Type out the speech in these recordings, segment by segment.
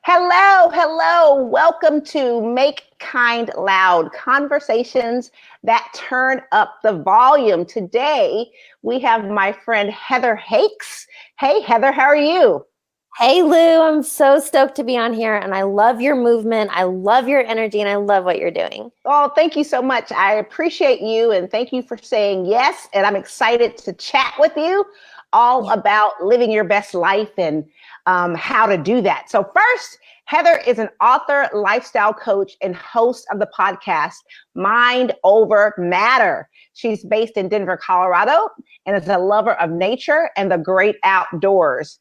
Hello, hello. Welcome to Make Kind Loud, conversations that turn up the volume. Today, we have my friend Heather Hakes. Hey, Heather, how are you? Hey Lou, I'm so stoked to be on here and I love your movement. I love your energy and I love what you're doing. Oh, thank you so much. I appreciate you and thank you for saying yes. And I'm excited to chat with you all Yeah. about living your best life and how to do that. So, first, Heather is an author, lifestyle coach, and host of the podcast Mind Over Matter. She's based in Denver, Colorado, and is a lover of nature and the great outdoors.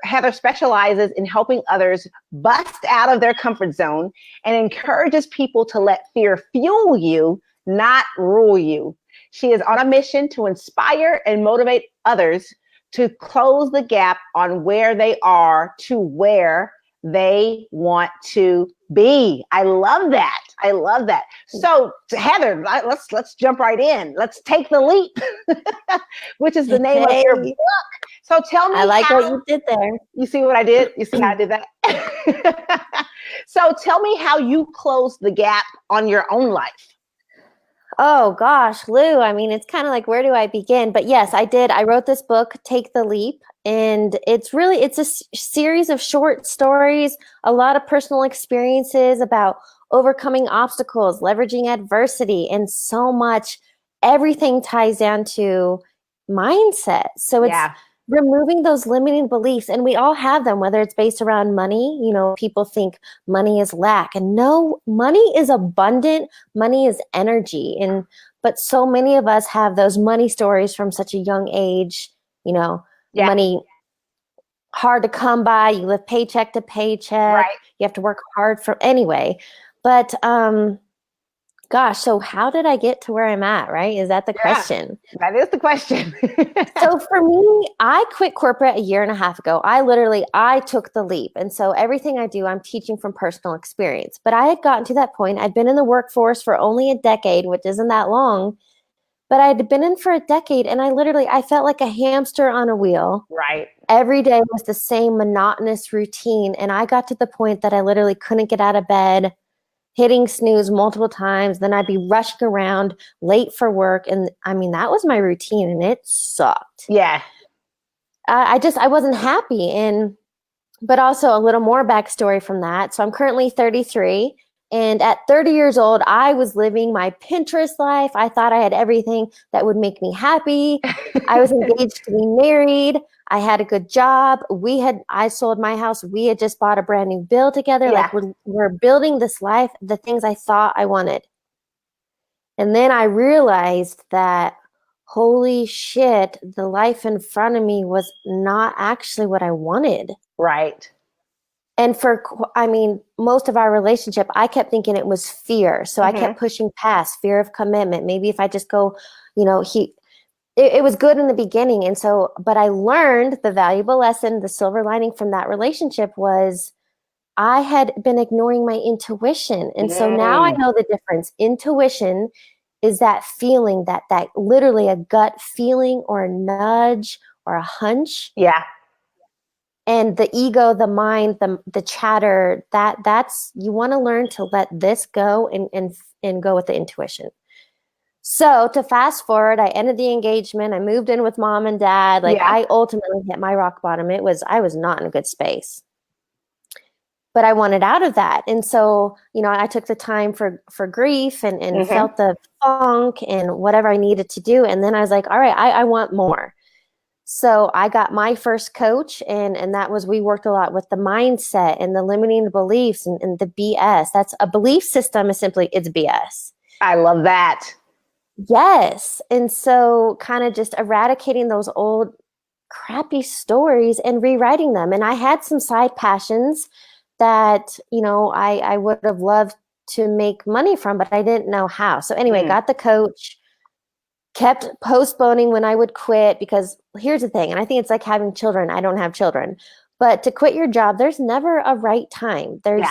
Heather specializes in helping others bust out of their comfort zone and encourages people to let fear fuel you, not rule you. She is on a mission to inspire and motivate others to close the gap on where they are to where they want to be. I love that. I love that. So, Heather, let's jump right in. Let's take the leap, which is the name of your book. Hey, So tell I me like what how you did there. you see what I did? You see how I did that? So tell me how you closed the gap on your own life. Oh gosh, Lou, I mean, it's kind of like, where do I begin? But yes, I did. I wrote this book, Take the Leap, and it's a series of short stories, a lot of personal experiences about overcoming obstacles, leveraging adversity, and so much. Everything ties down to mindset. So it's Yeah. removing those limiting beliefs, and we all have them, whether it's based around money. People think money is lack, and no, money is abundant. Money is energy. But so many of us have those money stories from such a young age. Yeah. Money hard to come by. You live paycheck to paycheck. Right. You have to work hard for anyway. But gosh, so how did I get to where I'm at, right? Is that the Yeah. question? That is the question. So for me, I quit corporate a year and a half ago. I took the leap. And so everything I do, I'm teaching from personal experience. But I had gotten to that point. I'd been in the workforce for only a decade, which isn't that long, but I'd been in for a decade and I felt like a hamster on a wheel. Right. Every day was the same monotonous routine. And I got to the point that I literally couldn't get out of bed, hitting snooze multiple times. Then I'd be rushing around late for work. And I mean, that was my routine and it sucked. Yeah. I wasn't happy. But also a little more backstory from that. So I'm currently 33. And at 30 years old, I was living my Pinterest life. I thought I had everything that would make me happy. I was engaged to be married. I had a good job. I sold my house. We had just bought a brand new build together. Yeah. Like we're building this life, the things I thought I wanted. And then I realized that, holy shit, the life in front of me was not actually what I wanted. Right. And most of our relationship, I kept thinking it was fear. So I Mm-hmm. kept pushing past fear of commitment. Maybe if I just go, it was good in the beginning. And so, but I learned the valuable lesson, the silver lining from that relationship was I had been ignoring my intuition. And so now I Mm. know the difference. Intuition is that feeling, that literally a gut feeling or a nudge or a hunch. Yeah. And the ego, the mind, the chatter, that's you want to learn to let this go and go with the intuition. So to fast forward, I ended the engagement. I moved in with mom and dad. Like Yeah. I ultimately hit my rock bottom. I was not in a good space, but I wanted out of that. And so, I took the time for grief and Mm-hmm. felt the funk and whatever I needed to do. And then I was like, all right, I want more. So I got my first coach, and that was, we worked a lot with the mindset and the limiting beliefs and the BS. That's a belief system is simply, it's BS. I love that. Yes. And so kind of just eradicating those old crappy stories and rewriting them. And I had some side passions that, I would have loved to make money from, but I didn't know how. So anyway, Mm. got the coach, kept postponing when I would quit, because here's the thing, and I think it's like having children. I don't have children, but to quit your job, there's never a right time. Yeah.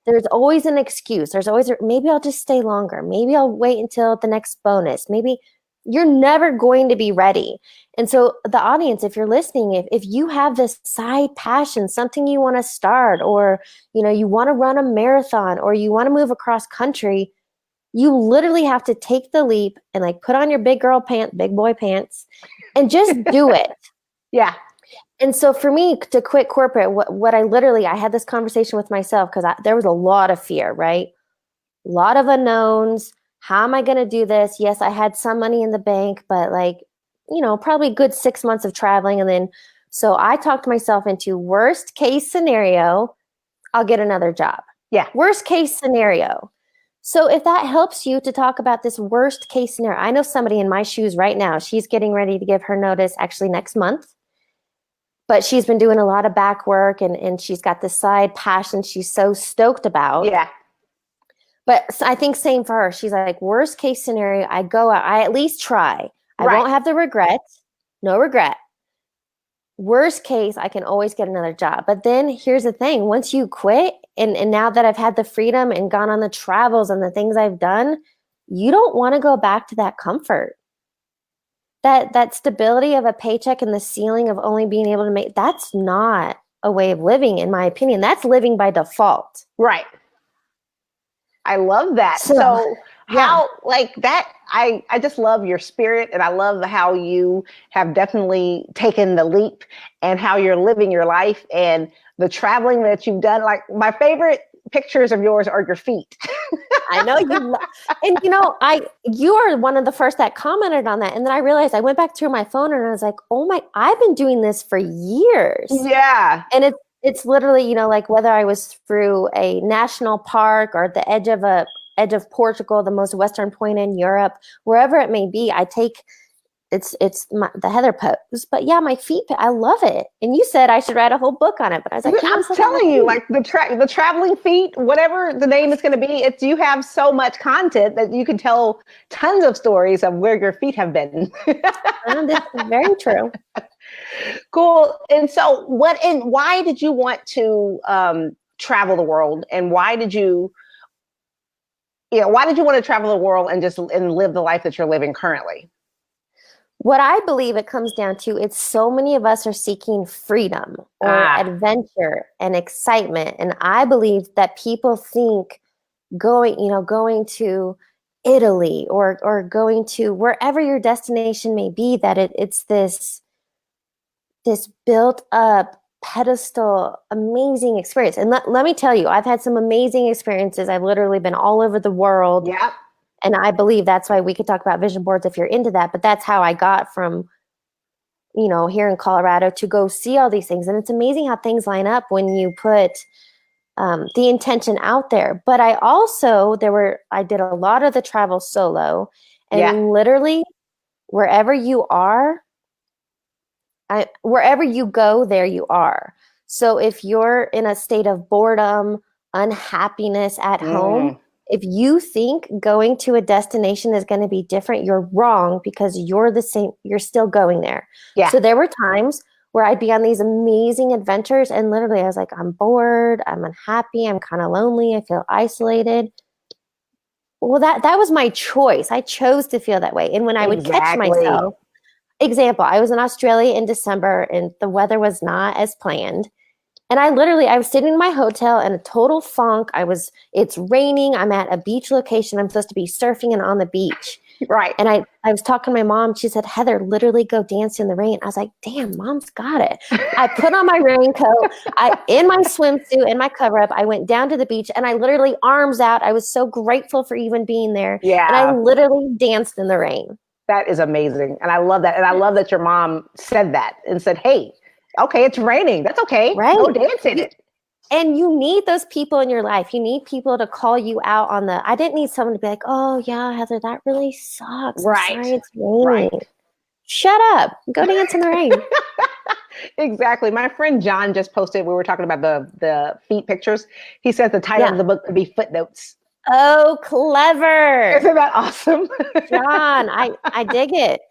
There's always an excuse. Maybe I'll just stay longer. Maybe I'll wait until the next bonus. Maybe You're never going to be ready. And so the audience, if you're listening, if you have this side passion, something you want to start, or, you want to run a marathon, or you want to move across country, you literally have to take the leap and like put on your big boy pants and just do it. Yeah. And so for me to quit corporate, what I had this conversation with myself because there was a lot of fear, right? A lot of unknowns. How am I going to do this? Yes, I had some money in the bank, but like, probably a good 6 months of traveling. And then, so I talked myself into worst case scenario, I'll get another job. Yeah. Worst case scenario. So if that helps you to talk about this worst case scenario, I know somebody in my shoes right now, she's getting ready to give her notice actually next month. But she's been doing a lot of back work and she's got this side passion she's so stoked about. Yeah. But I think same for her. She's like, worst case scenario, I go out, I at least try. I Right. won't have the regret. No regret. Worst case, I can always get another job. But then here's the thing. Once you quit, and now that I've had the freedom and gone on the travels and the things I've done, you don't want to go back to that comfort. That stability of a paycheck and the ceiling of only being able to make, that's not a way of living, in my opinion. That's living by default. Right. I love that. So how like that, I just love your spirit, and I love how you have definitely taken the leap and how you're living your life and the traveling that you've done. Like my favorite pictures of yours are your feet. I know you, and you are one of the first that commented on that. And then I realized I went back through my phone and I was like, I've been doing this for years. Yeah. And it's literally, like whether I was through a national park or at the edge of Portugal, the most western point in Europe, wherever it may be, I take the Heather pose. But yeah, my feet, I love it. And you said I should write a whole book on it, but I was like, I'm telling you, like the traveling feet, whatever the name is going to be, you have so much content that you can tell tons of stories of where your feet have been. This is very true. Cool. And so why did you want to travel the world, and why did you want to travel the world and live the life that you're living currently? What I believe it comes down to, it's so many of us are seeking freedom or adventure and excitement. And I believe that people think going to Italy or going to wherever your destination may be, that it's this built up pedestal, amazing experience. And let me tell you, I've had some amazing experiences. I've literally been all over the world. Yeah. And I believe that's why we could talk about vision boards if you're into that. But that's how I got from, here in Colorado to go see all these things. And it's amazing how things line up when you put the intention out there. But I did a lot of the travel solo, and literally wherever you are, wherever you go, there you are. So if you're in a state of boredom, unhappiness at home, if you think going to a destination is going to be different, you're wrong, because you're the same. You're still going there. Yeah. So there were times where I'd be on these amazing adventures, and literally I was like, I'm bored, I'm unhappy, I'm kind of lonely, I feel isolated. Well, that was my choice. I chose to feel that way. And when I would catch myself, example, I was in Australia in December and the weather was not as planned. And I was sitting in my hotel in a total funk. It's raining. I'm at a beach location. I'm supposed to be surfing and on the beach. Right. And I was talking to my mom. She said, Heather, literally go dance in the rain. I was like, damn, mom's got it. I put on my raincoat, in my swimsuit and my cover up. I went down to the beach and I literally arms out. I was so grateful for even being there. Yeah. And I literally danced in the rain. That is amazing. And I love that. And I love that your mom said that and said, hey, okay, it's raining. That's okay. Right. Go dance in it. And you need those people in your life. You need people to call you out on I didn't need someone to be like, oh yeah, Heather, that really sucks. Right. I'm sorry, it's raining. Right. Shut up. Go dance in the rain. Exactly. My friend John just posted, we were talking about the feet pictures. He says the title of the book could be Footnotes. Oh, clever. Isn't that awesome? John, I dig it.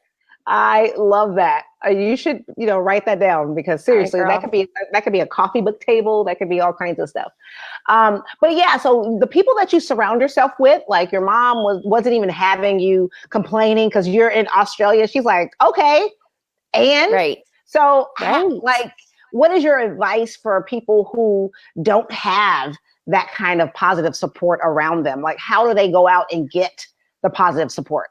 I love that. You should, write that down because All right, seriously, girl. that could be a coffee book table. That could be all kinds of stuff. But yeah, so the people that you surround yourself with, like your mom wasn't even having you complaining because you're in Australia. She's like, okay, and Right. so Right. what is your advice for people who don't have that kind of positive support around them? Like, how do they go out and get the positive support?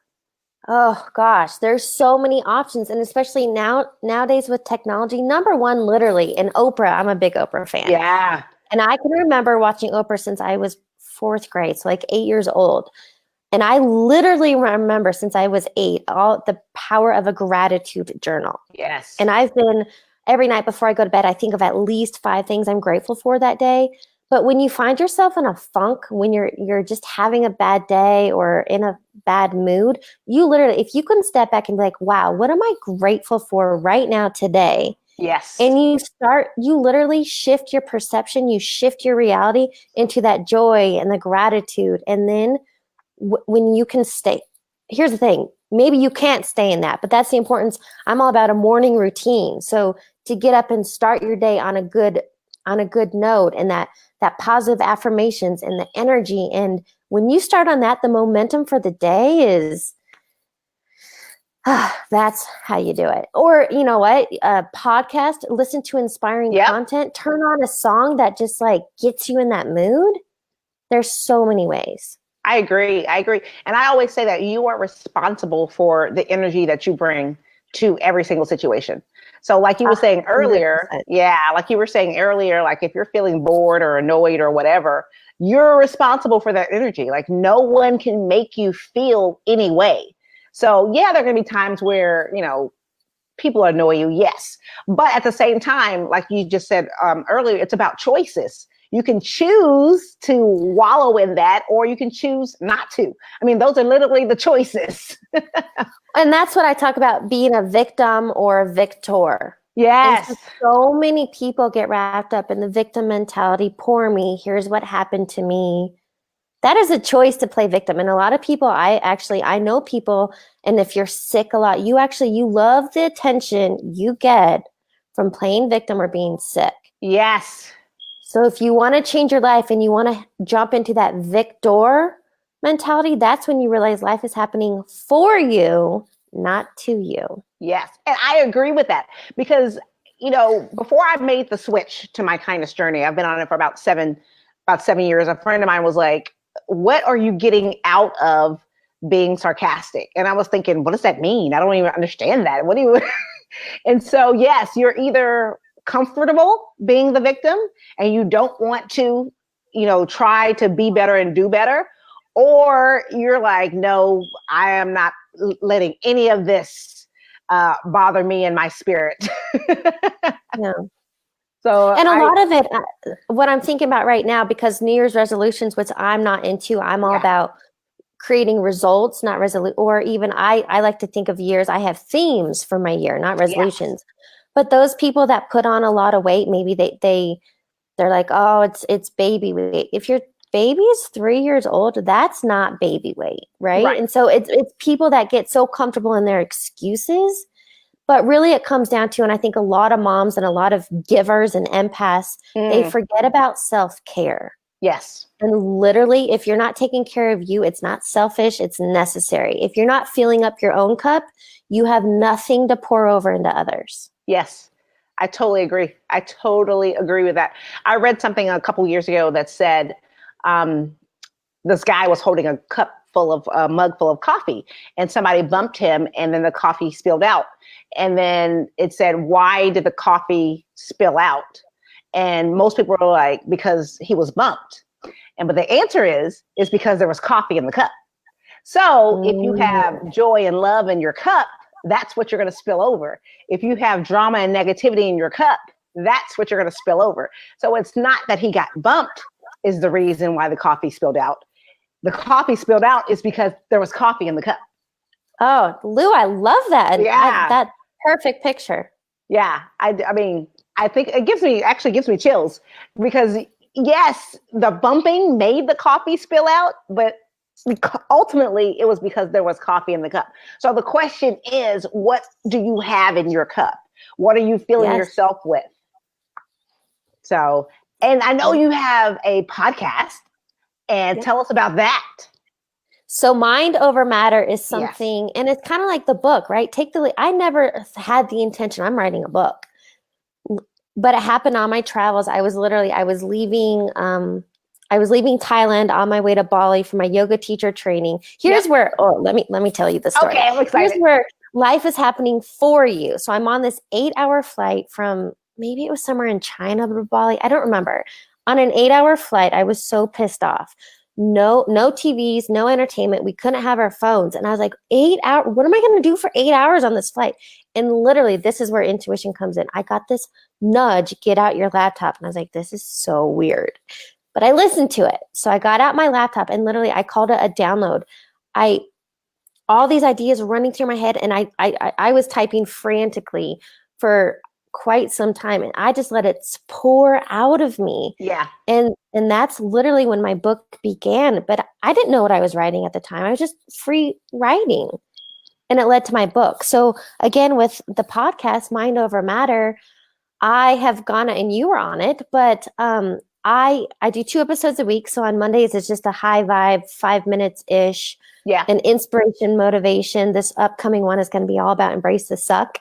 Oh gosh, there's so many options, and especially nowadays with technology. Number one, literally, and Oprah. I'm a big Oprah fan, Yeah. and I can remember watching Oprah since I was fourth grade, so like 8 years old. And I literally remember since I was 8, all the power of a gratitude journal. Yes. And I've been every night before I go to bed, I think of at least 5 things I'm grateful for that day. But when you find yourself in a funk, when you're just having a bad day or in a bad mood, you literally, if you can step back and be like, wow, what am I grateful for right now today? Yes. And you literally shift your perception, you shift your reality into that joy and the gratitude. And then when you can stay, here's the thing, maybe you can't stay in that, but that's the importance. I'm all about a morning routine. So to get up and start your day on a good note, and that positive affirmations and the energy. And when you start on that, the momentum for the day is, that's how you do it. Or you know what, a podcast, listen to inspiring content, turn on a song that just like gets you in that mood. There's so many ways. I agree. And I always say that you are responsible for the energy that you bring to every single situation. So like you were saying earlier, 100%. Like if you're feeling bored or annoyed or whatever, you're responsible for that energy. Like no one can make you feel any way. So yeah, there are going to be times where, people annoy you. Yes. But at the same time, like you just said earlier, it's about choices. You can choose to wallow in that, or you can choose not to. I mean, those are literally the choices. And that's what I talk about, being a victim or a victor. Yes. So many people get wrapped up in the victim mentality. Poor me. Here's what happened to me. That is a choice to play victim. And a lot of people, I know people, and if you're sick a lot, you love the attention you get from playing victim or being sick. Yes. So if you want to change your life and you want to jump into that victor mentality, that's when you realize life is happening for you, not to you. Yes. And I agree with that because, before I made the switch to my kindness journey, I've been on it for about 7 years. A friend of mine was like, what are you getting out of being sarcastic? And I was thinking, what does that mean? I don't even understand that. What do you, and so, yes, you're either comfortable being the victim and you don't want to, try to be better and do better, or you're like, no, I am not letting any of this bother me in my spirit. Yeah. So, and a lot of it, what I'm thinking about right now, because New Year's resolutions, which I'm not into, I'm all about creating results, not or even I like to think of years. I have themes for my year, not resolutions. Yes. But those people that put on a lot of weight, maybe they're like, oh, it's baby weight. If your baby is 3 years old, that's not baby weight, right? And so it's people that get so comfortable in their excuses. But really it comes down to, and I think a lot of moms and a lot of givers and empaths, they forget about self-care. Yes. And literally, if you're not taking care of you, it's not selfish, it's necessary. If you're not filling up your own cup, you have nothing to pour over into others. Yes, I totally agree. With that. I read something a couple years ago that said this guy was holding a mug full of coffee, and somebody bumped him, and then the coffee spilled out. And then it said, why did the coffee spill out? And most people were like, because he was bumped. But the answer is because there was coffee in the cup. So if you have joy and love in your cup, that's what you're going to spill over. If you have drama and negativity in your cup, that's what you're going to spill over. So it's not that he got bumped is the reason why the coffee spilled out. The coffee spilled out is because there was coffee in the cup. Oh, Lou, I love that. Yeah. That perfect picture. Yeah. I mean, I think it gives me chills because yes, the bumping made the coffee spill out, but ultimately it was because there was coffee in the cup. So the question is, what do you have in your cup? What are you filling Yes. yourself with? So, and I know you have a podcast, and tell us about that. So mind over matter is Yes. something, and it's kind of like the book, right? Take the lead. I never had the intention. I'm writing a book, but it happened on my travels. I was leaving Thailand on my way to Bali for my yoga teacher training. Here's where, let me tell you the story. Okay, I'm excited. Here's where life is happening for you. So I'm on this 8-hour flight from, maybe it was somewhere in China to Bali. I don't remember. On an 8-hour flight, I was so pissed off. No TVs, no entertainment. We couldn't have our phones. And I was like, 8 hours, what am I going to do for 8 hours on this flight? And literally, this is where intuition comes in. I got this nudge, get out your laptop. And I was like, this is so weird. But I listened to it. So I got out my laptop and literally I called it a download. All these ideas running through my head, and I was typing frantically for quite some time, and I just let it pour out of me. Yeah. And that's literally when my book began. But I didn't know what I was writing at the time. I was just free writing. And it led to my book. So again, with the podcast, Mind Over Matter, I have gone, and you were on it, but I do 2 episodes a week. So on Mondays, it's just a high vibe, 5 minutes ish. Yeah. And inspiration, motivation. This upcoming one is going to be all about embrace the suck.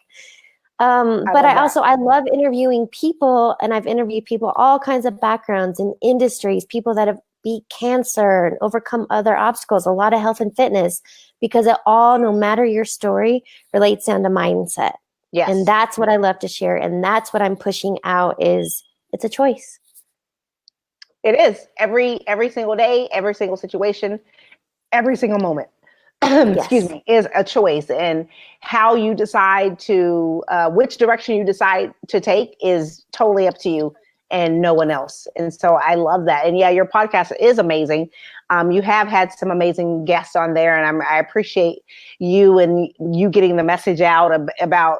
But I love interviewing people, and I've interviewed people, all kinds of backgrounds and industries, people that have beat cancer and overcome other obstacles, a lot of health and fitness, because it all, no matter your story, relates down to mindset. Yes. And that's what I love to share. And that's what I'm pushing out is it's a choice. It is every single day, every single situation, every single moment. Excuse me, is a choice, and how you decide to, which direction you decide to take is totally up to you and no one else. And so I love that. And yeah, your podcast is amazing. You have had some amazing guests on there, and I appreciate you and you getting the message out about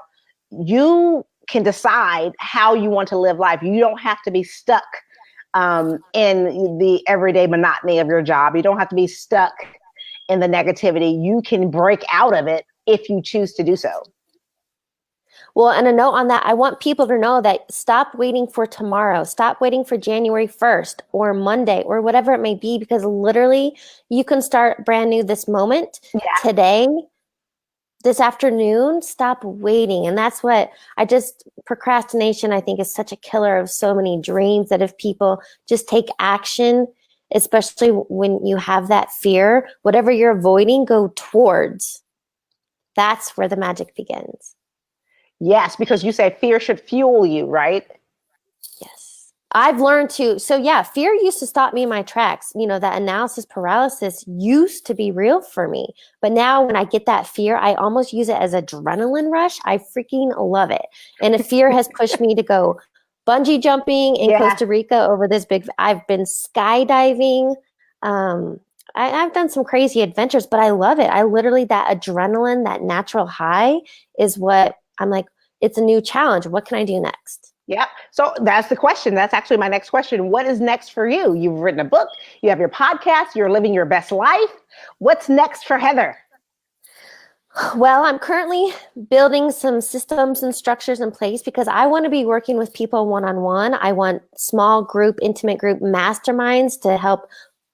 you can decide how you want to live life. You don't have to be stuck in the everyday monotony of your job. You don't have to be stuck in the negativity. You can break out of it if you choose to do so. Well, and a note on that, I want people to know that stop waiting for tomorrow. Stop waiting for January 1st or Monday or whatever it may be, because literally you can start brand new this moment, today, this afternoon. Stop waiting. And that's what procrastination, I think, is such a killer of so many dreams, that if people just take action, especially when you have that fear, whatever you're avoiding, go towards. That's where the magic begins. Yes, because you say fear should fuel you, right? Yes. I've learned to. So yeah, fear used to stop me in my tracks. That analysis paralysis used to be real for me. But now when I get that fear, I almost use it as adrenaline rush. I freaking love it. And if fear has pushed me to go bungee jumping in Costa Rica over this big, I've been skydiving. I've done some crazy adventures, but I love it. I literally, that adrenaline, that natural high is what I'm like, it's a new challenge. What can I do next? Yeah. So that's the question. That's actually my next question. What is next for you? You've written a book, you have your podcast, you're living your best life. What's next for Heather? Well, I'm currently building some systems and structures in place because I want to be working with people one-on-one. I want small group, intimate group masterminds to help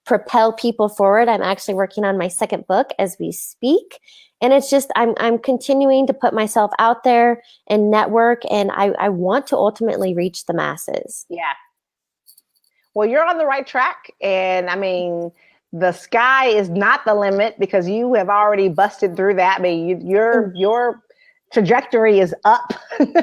propel people forward. I'm actually working on my second book as we speak. And it's just, I'm continuing to put myself out there and network, and I want to ultimately reach the masses. Yeah. Well, you're on the right track. And I mean, the sky is not the limit because you have already busted through that. I mean, your trajectory is up. And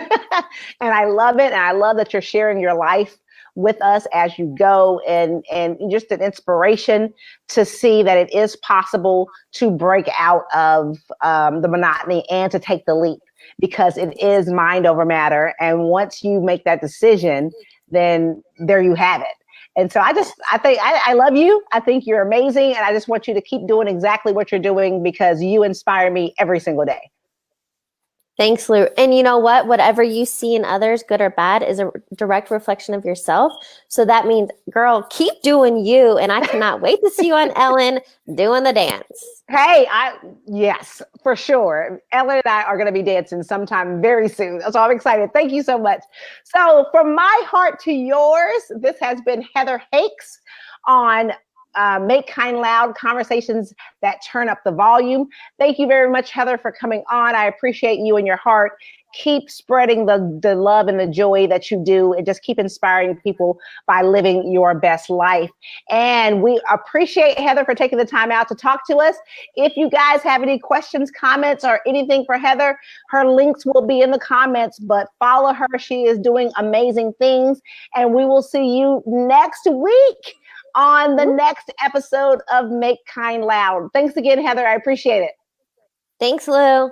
I love it. And I love that you're sharing your life with us as you go, and just an inspiration to see that it is possible to break out of the monotony and to take the leap, because it is mind over matter. And once you make that decision, then there you have it. And so I think I love you. I think you're amazing. And I just want you to keep doing exactly what you're doing, because you inspire me every single day. Thanks, Lou. And you know what? Whatever you see in others, good or bad, is a direct reflection of yourself. So that means, girl, keep doing you. And I cannot wait to see you on Ellen doing the dance. Hey, yes, for sure. Ellen and I are going to be dancing sometime very soon. So I'm excited. Thank you so much. So from my heart to yours, this has been Heather Hakes on Make Kind Loud, conversations that turn up the volume. Thank you very much, Heather, for coming on. I appreciate you and your heart. Keep spreading the love and the joy that you do, and just keep inspiring people by living your best life. And we appreciate Heather for taking the time out to talk to us. If you guys have any questions, comments, or anything for Heather, her links will be in the comments, but follow her. She is doing amazing things. And we will see you next week on the next episode of Make Kind Loud. Thanks again, Heather. I appreciate it. Thanks, Lou.